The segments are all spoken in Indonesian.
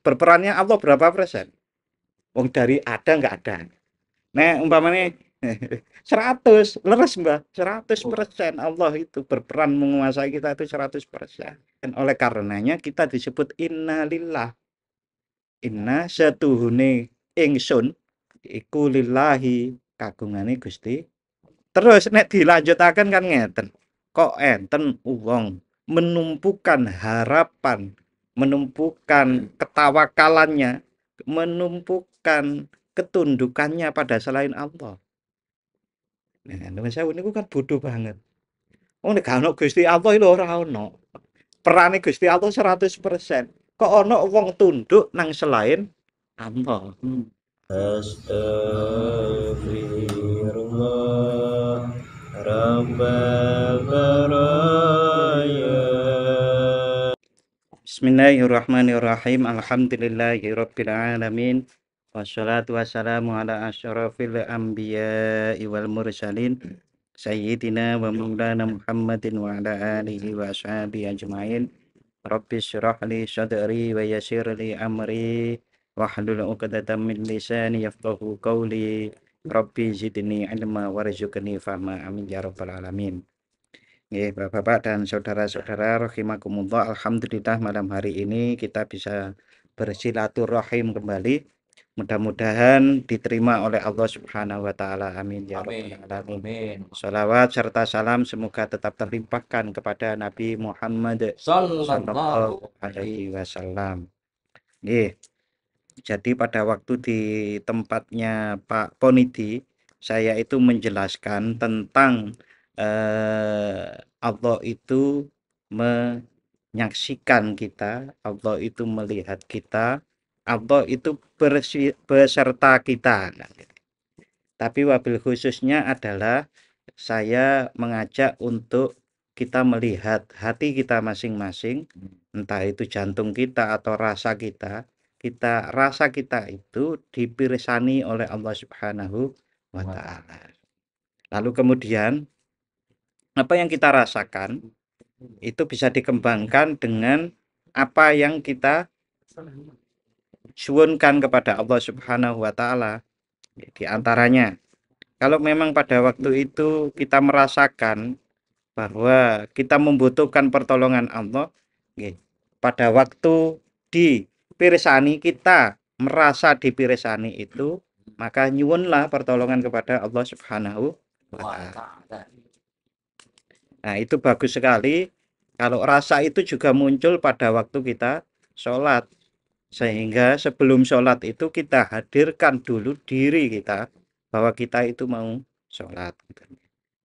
Berperannya Allah berapa persen? Wong dari ada nggak ada. Nah, umpamanya 100, leres Mbah, 100% Allah itu berperan menguasai kita itu 100%. Dan oleh karenanya kita disebut innalillah. Inna setuhune ingsun iku lillahi kagungane Gusti. Terus nek dilanjutaken kan ngeten. Kok enten wong menumpukan harapan, menumpukan ketawakalannya, menumpukan ketundukannya pada selain Allah. Nah, nuwun sewu niku kan bodoh banget. Wong nek gak ono Gusti Allah lho ora ono. Perane Gusti Allah 100%. Kok ono wong tunduk nang selain Allah. Astaghfirullah Rabbal baraya. Bismillahirrahmanirrahim. Alhamdulillahirabbil alamin. Wassalatu wassalamu ala asyrafil anbiya'i wal mursalin sayyidina wa maulana Muhammadin wa ala alihi wa ashabihi ajmain. Rabbis shrah li sadri wa yassir li amri wahlul 'uqdatam min lisani yafqahu qawli. Rabbi zidni ilma warzuqni fahma. Amin ya rabbal alamin. Bapak-bapak dan saudara-saudara rahimakumullah, alhamdulillah malam hari ini kita bisa bersilaturahim kembali. Mudah-mudahan diterima oleh Allah Subhanahu wa taala. Amin ya rabbal alamin. Shalawat serta salam semoga tetap terlimpahkan kepada Nabi Muhammad sallallahu alaihi wasallam. Jadi pada waktu di tempatnya Pak Ponidi, saya itu menjelaskan tentang Allah itu menyaksikan kita, Allah itu melihat kita, Allah itu beserta kita. Tapi wabil khususnya adalah saya mengajak untuk kita melihat hati kita masing-masing, entah itu jantung kita atau rasa kita. Rasa kita itu dipirsani oleh Allah Subhanahu wa taala. Lalu kemudian apa yang kita rasakan itu bisa dikembangkan dengan apa yang kita suwunkan kepada Allah Subhanahu wa taala. Di antaranya, kalau memang pada waktu itu kita merasakan bahwa kita membutuhkan pertolongan Allah, pada waktu dipirsani kita merasa dipirsani itu, maka nyuwunlah pertolongan kepada Allah Subhanahu wa taala. Nah, itu bagus sekali. Kalau rasa itu juga muncul pada waktu kita sholat. Sehingga sebelum sholat itu kita hadirkan dulu diri kita bahwa kita itu mau sholat.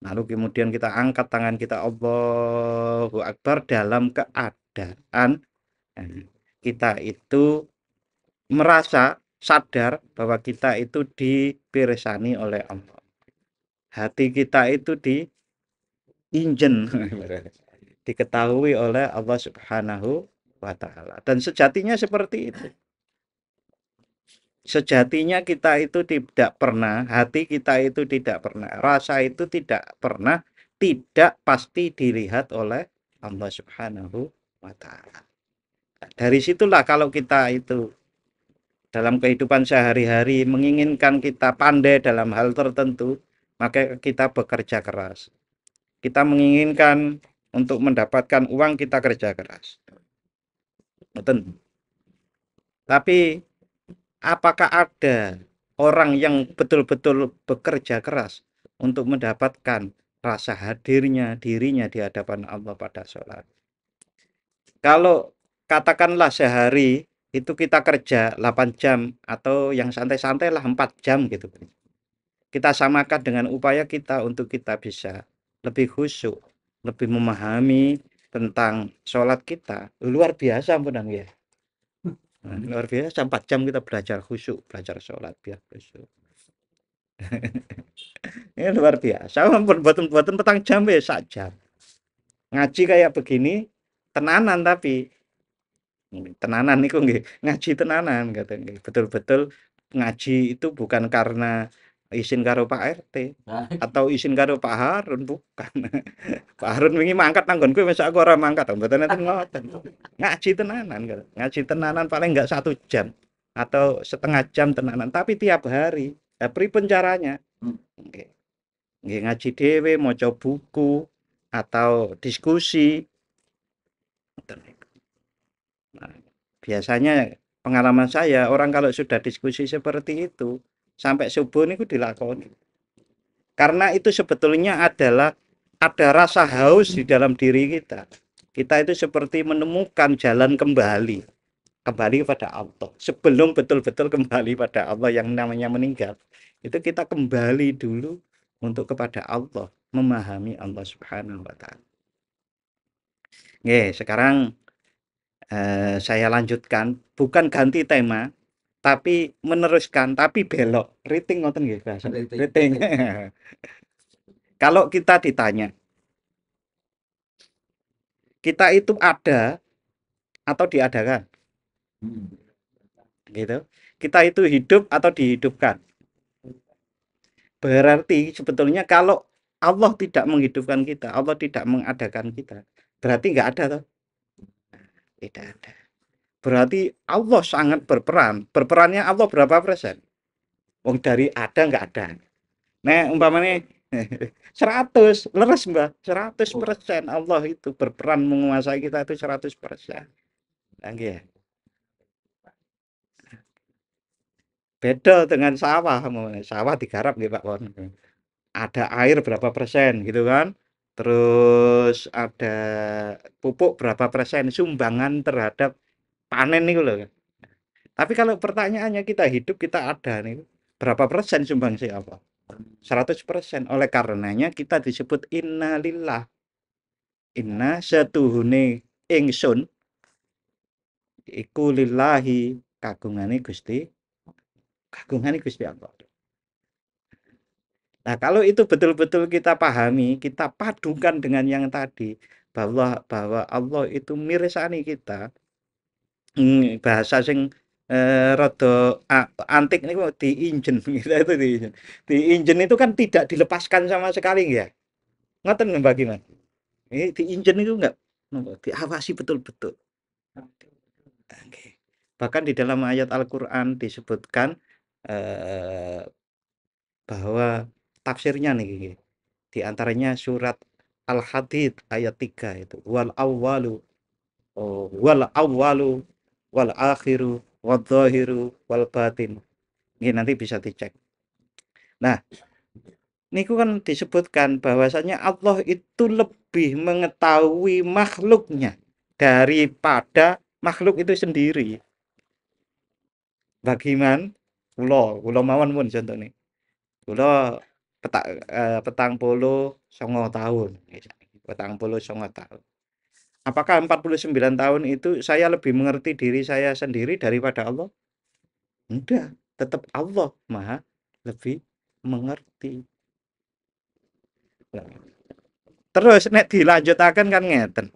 Lalu kemudian kita angkat tangan kita Allahu Akbar dalam keadaan kita itu merasa sadar bahwa kita itu dipirsani oleh Allah. Hati kita itu diinjen diketahui oleh Allah Subhanahu wa taala. Dan sejatinya seperti itu. Sejatinya kita itu tidak pernah, hati kita itu tidak pernah, rasa itu tidak pernah, tidak pasti dilihat oleh Allah Subhanahu wa taala. Dari situlah kalau kita itu dalam kehidupan sehari-hari menginginkan kita pandai dalam hal tertentu, maka kita bekerja keras. Kita menginginkan untuk mendapatkan uang, kita kerja keras. Betul. Tapi apakah ada orang yang betul-betul bekerja keras untuk mendapatkan rasa hadirnya dirinya di hadapan Allah pada sholat? Kalau katakanlah sehari itu kita kerja 8 jam atau yang santai-santai lah 4 jam gitu. Kita samakan dengan upaya kita untuk kita bisa lebih khusyuk, lebih memahami tentang sholat kita. Luar biasa benar ya. Luar biasa 4 jam kita belajar khusyuk, belajar sholat biar khusyuk. Ini luar biasa. Buatan petang jam ya sak jam. Ngaji kayak begini tenanan tapi tenanan niku nggih, ngaji tenanan kata nggih. Betul-betul ngaji itu bukan karena izin karo Pak RT atau izin karo Pak Harun bukan. Pak Harun wingi mangkat nang nggonku masa aku ora mangkat mboten enten ngoten. Ngaji tenanan kan. Ngaji tenanan paling enggak 1 jam atau setengah jam tenanan tapi tiap hari. Lah pripun caranya? Nggih. Nggih ngaji dhewe, maca buku atau diskusi. Ngoten niku. Nah, biasanya pengalaman saya orang kalau sudah diskusi seperti itu sampai subuh niku dilakoni. Karena itu sebetulnya adalah ada rasa haus di dalam diri kita. Kita itu seperti menemukan jalan kembali kepada Allah. Sebelum betul-betul kembali pada Allah yang namanya meninggal, itu kita kembali dulu untuk kepada Allah, memahami Allah Subhanahu wa taala. Oke, sekarang saya lanjutkan, bukan ganti tema, tapi meneruskan, tapi belok. Riting ngoten nggih bahasa. Riting. Kalau kita ditanya, kita itu ada atau diadakan? Gitu. Kita itu hidup atau dihidupkan? Berarti sebetulnya kalau Allah tidak menghidupkan kita, Allah tidak mengadakan kita, berarti nggak ada toh? Tidak ada. Berarti Allah sangat berperan. Berperannya Allah berapa persen? Wong dari ada nggak ada. Nah, umpamanya 100, leres Mbah, 100% Allah itu berperan menguasai kita itu 100%. Nggih. Beda dengan sawah, sawah digarap nggih Pak Pon. Ada air berapa persen gitu kan. Terus ada pupuk berapa persen sumbangan terhadap panen nih loh. Tapi kalau pertanyaannya kita hidup kita ada nih, berapa persen sumbangsi apa? 100%. Oleh karenanya kita disebut innalillah. Inna setuhune ingsun iku lillahi kagungane Gusti Allah. Nah, kalau itu betul-betul kita pahami, kita padukan dengan yang tadi bahwa Allah itu mirsani kita. Bahasa sing rada antik niku diinjen kita itu diinjen. Diinjen itu kan tidak dilepaskan sama sekali ya. Ngoten Mbak Giman. Ini diinjen itu enggak diawasi betul-betul. Oke. Bahkan di dalam ayat Al-Qur'an disebutkan bahwa tafsirnya nih di antaranya surat Al-Hadid ayat 3 itu wal awwalu wal akhiru wal zahiru wal batin. Ini nanti bisa dicek. Nah, niku kan disebutkan bahwasanya Allah itu lebih mengetahui makhluknya daripada makhluk itu sendiri. Bagiman kula mawon pun contohnya. Kula petang puluh songo tahun. Petang puluh songo tahun. Apakah 49 tahun itu saya lebih mengerti diri saya sendiri daripada Allah? Enggak, tetap Allah Maha lebih mengerti. Terus nek dilanjutaken kan ngeten.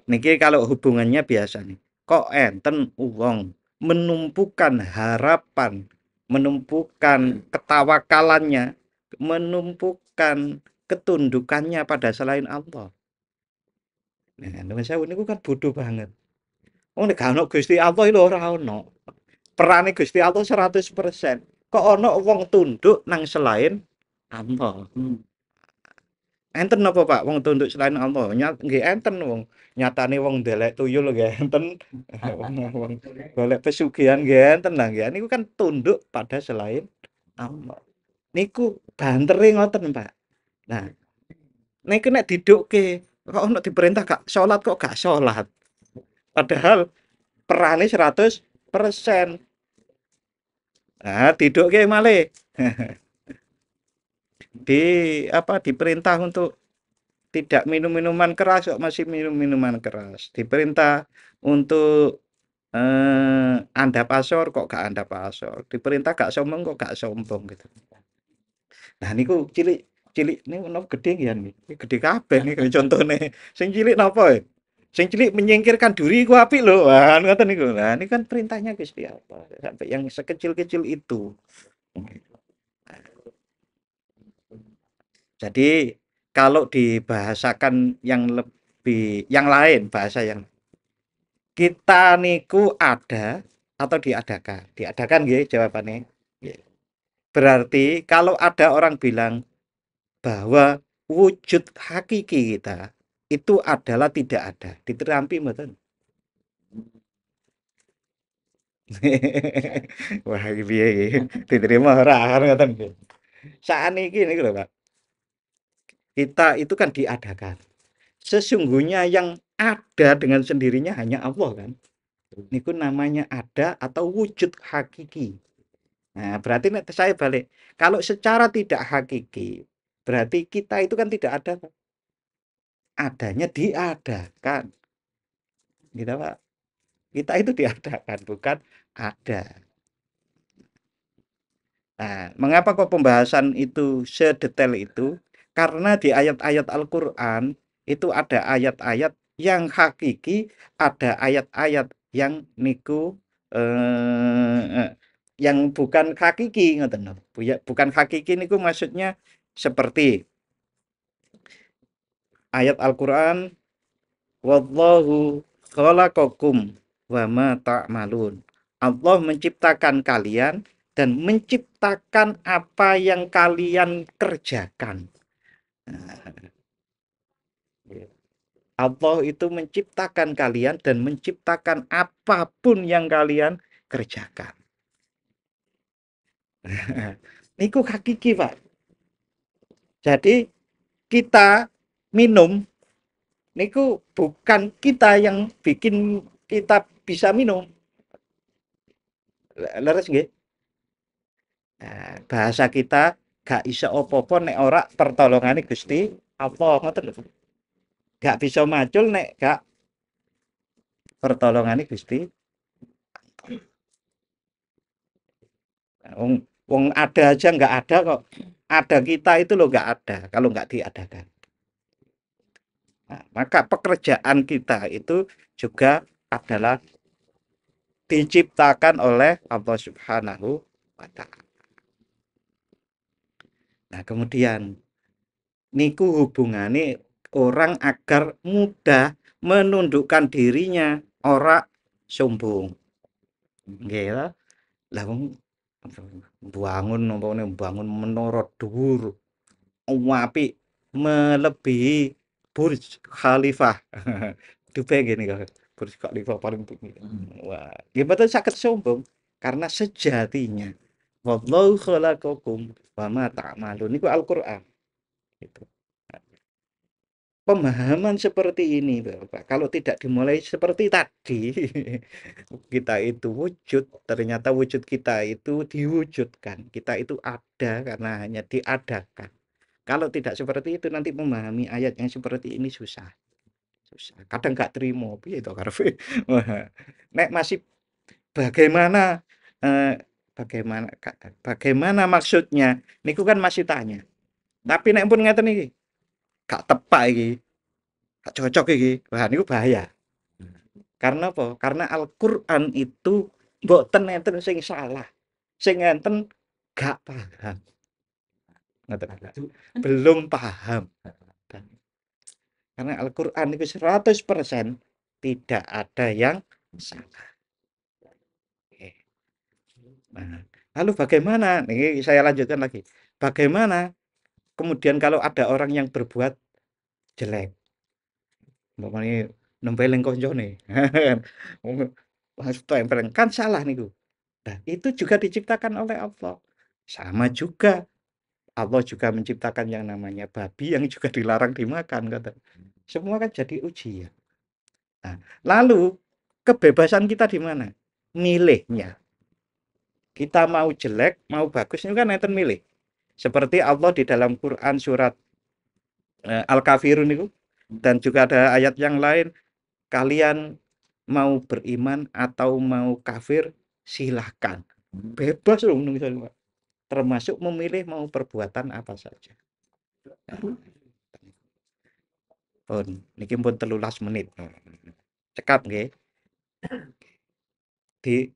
Niki kalau hubungannya biasa nih. Kok enten wong menumpukan harapan, menumpukan ketawakalannya, menumpukan ketundukannya pada selain Allah. Nah, nuwun sewu niku kan bodoh banget. Wong nek gak ono Gusti Allah lho ora ono. Perane Gusti Allah 100%. Kok ono wong tunduk nang selain Allah. Enten napa Pak wong tunduk selain Allah? Nggih enten wong. Nyatane wong ndelek tuyul nggih enten. Wong golek pesugihan nggih enten lah nggih. Niku kan tunduk pada selain Allah. Niku bantere ngoten Pak. Nah, niku nek didukke kok ono diperintah gak salat kok gak salat. Padahal perane 100%. Nah, didukke malih. Diperintah untuk tidak minum minuman keras kok masih minum minuman keras. Diperintah untuk andap asor kok gak andap asor. Diperintah gak sombong kok gak sombong gitu. Nah niku cilik niku napa gede nggih niki. Gede kabeh niki contone. Sing cilik napa ya? Sing cilik menyingkirkan duri ku apik lho. Wah ngoten niku. Nah ini kan perintahnya Gusti Allah. Sampai yang sekecil-kecil itu. Jadi kalau dibahasakan yang lain, bahasa yang kita niku ada atau diadakan. Diadakan nggih jawabannya. Nggih. Berarti kalau ada orang bilang bahwa wujud hakiki kita itu adalah tidak ada. Diterampi mboten? Wah, iki piye iki? Diterima ora kan ngoten nggih. Sakniki niku lho, Pak. Kita itu kan diadakan. Sesungguhnya yang ada dengan sendirinya hanya Allah kan. Niku namanya ada atau wujud hakiki. Nah, berarti saya balik. Kalau secara tidak hakiki, berarti kita itu kan tidak ada, Pak. Adanya diadakan. Gitu, Pak. Kita itu diadakan, bukan ada. Nah, mengapa kok pembahasan itu sedetail itu? Karena di ayat-ayat Al-Quran itu ada ayat-ayat yang hakiki, ada ayat-ayat yang niku yang bukan hakiki, ngoten lho. Bukan hakiki niku maksudnya seperti ayat Al-Quran, wallahu khalaqakum wa ma ta'malun. Allah menciptakan kalian dan menciptakan apa yang kalian kerjakan. Allah itu menciptakan kalian dan menciptakan apapun yang kalian kerjakan. Niku hakiki, Pak. Jadi kita minum niku bukan kita yang bikin kita bisa minum. Leres nggih? Nah, bahasa kita gak iso apa-apa nek ora pertolongane Gusti Allah, ngoten lho. Gak bisa macul nek gak pertolongane Gusti. Wong wong ada aja nggak ada kok. Ada kita itu loh nggak ada kalau nggak diadakan. Nah, maka pekerjaan kita itu juga adalah diciptakan oleh Allah Subhanahu wa Ta'ala. Nah, kemudian niku hubungane orang agar mudah menundukkan dirinya, ora sombong. Nggih lah. Lah wong bangun menara dhuwur apik melebihi Burj Khalifah. Dubai gini kan. Burj Khalifah paling tinggi. Wah, ya betul sakit sombong karena sejatinya wallahu khalaqakum wa ma ta'malun niku Al-Qur'an gitu. Pemahaman seperti ini, Bapak, kalau tidak dimulai seperti tadi, kita itu wujud, ternyata wujud kita itu diwujudkan. Kita itu ada karena hanya diadakan. Kalau tidak seperti itu nanti memahami ayat yang seperti ini susah. Susah. Kadang nggak terima, piye to karepe. Wah, nek masih bagaimana bagaimana bagaimana maksudnya? Niku kan masih tanya. Tapi nek pun ngeten iki, gak tepak iki, gak cocok iki. Wah, niku bahaya. Karena apa? Karena Al-Qur'an itu mboten enten sing salah. Sing enten gak paham. Ngoten. Belum paham. Karena Al-Qur'an itu 100% tidak ada yang salah. Oke. Nah, lalu bagaimana? Ini saya lanjutkan lagi. Bagaimana kemudian kalau ada orang yang berbuat jelek? Umpamanya nempeleng koncone. Harus tempeleng kan salah niku. Nah, itu juga diciptakan oleh Allah. Sama juga Allah juga menciptakan yang namanya babi yang juga dilarang dimakan kata. Semua kan jadi ujian. Nah, lalu kebebasan kita di mana? Milihnya. Kita mau jelek, mau bagus itu kan enten milih. Seperti Allah di dalam Quran surat Al-Kafirun itu dan juga ada ayat yang lain, kalian mau beriman atau mau kafir silahkan. Bebas loh misalnya. Termasuk memilih mau perbuatan apa saja. Pun niki pun 13 menit. Cekap nggih.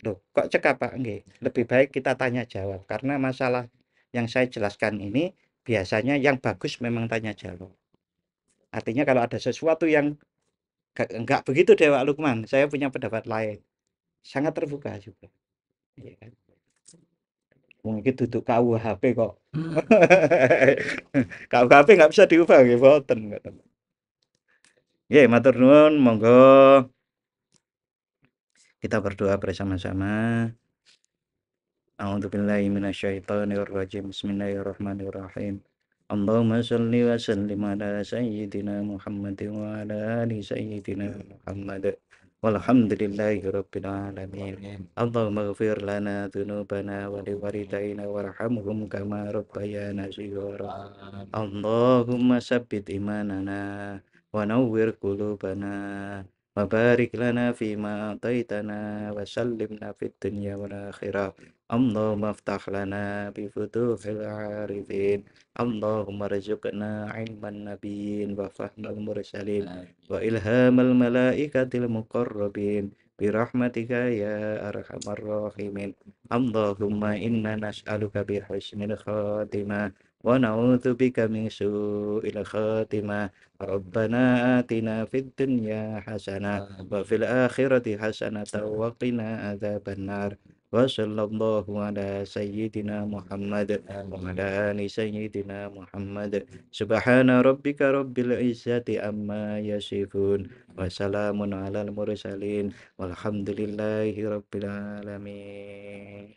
Loh, kok cekap Pak nggih? Lebih baik kita tanya jawab karena masalah yang saya jelaskan ini biasanya yang bagus memang tanya jawab. Artinya kalau ada sesuatu yang enggak begitu Dewa Lukman, saya punya pendapat lain. Sangat terbuka juga. Iya kan? Mungkin duduk KUHP kok. KUHP nggak bisa diubah nggih boten. Nggih, matur nuwun, monggo kita berdoa bersama-sama. A'udzubillahi minasyaitonirrajim. Bismillahirrahmanirrahim. Allahumma shalli wa sallim ala sayyidina Muhammad wa ala ali sayyidina Muhammad. Walhamdulillahi rabbil alamin. Allahumma ighfir lana dzunubana wa liwalidayna warhamhum kama rabbayana shighara. Allahumma sabbit imanana wa nawwir qulubana wa barik lana fima ataitana wa sallimna fid dunya wal akhirah. Allahumma aftah lana bi futuhil arifin. Allahumma rzuqna ilman nabiyyin wa fahmal mursalin wa ilhamal malaikatil muqarrabin birahmatika ya arhamar rahimin. Allahumma inna nas'aluka bi husnil khatimah wa na'udzubika min su'il khatimah. Rabbana atina fid dunya hasanah wa fil akhirati hasanah wa qina adzabannar. Wa sallallahu ala sayyidina Muhammad wa ala ali sayyidina Muhammad. Subhana rabbika rabbil izzati amma yasifun wa salamun alal mursalin walhamdulillahi rabbil alamin.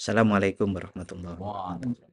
Assalamualaikum warahmatullahi wabarakatuh.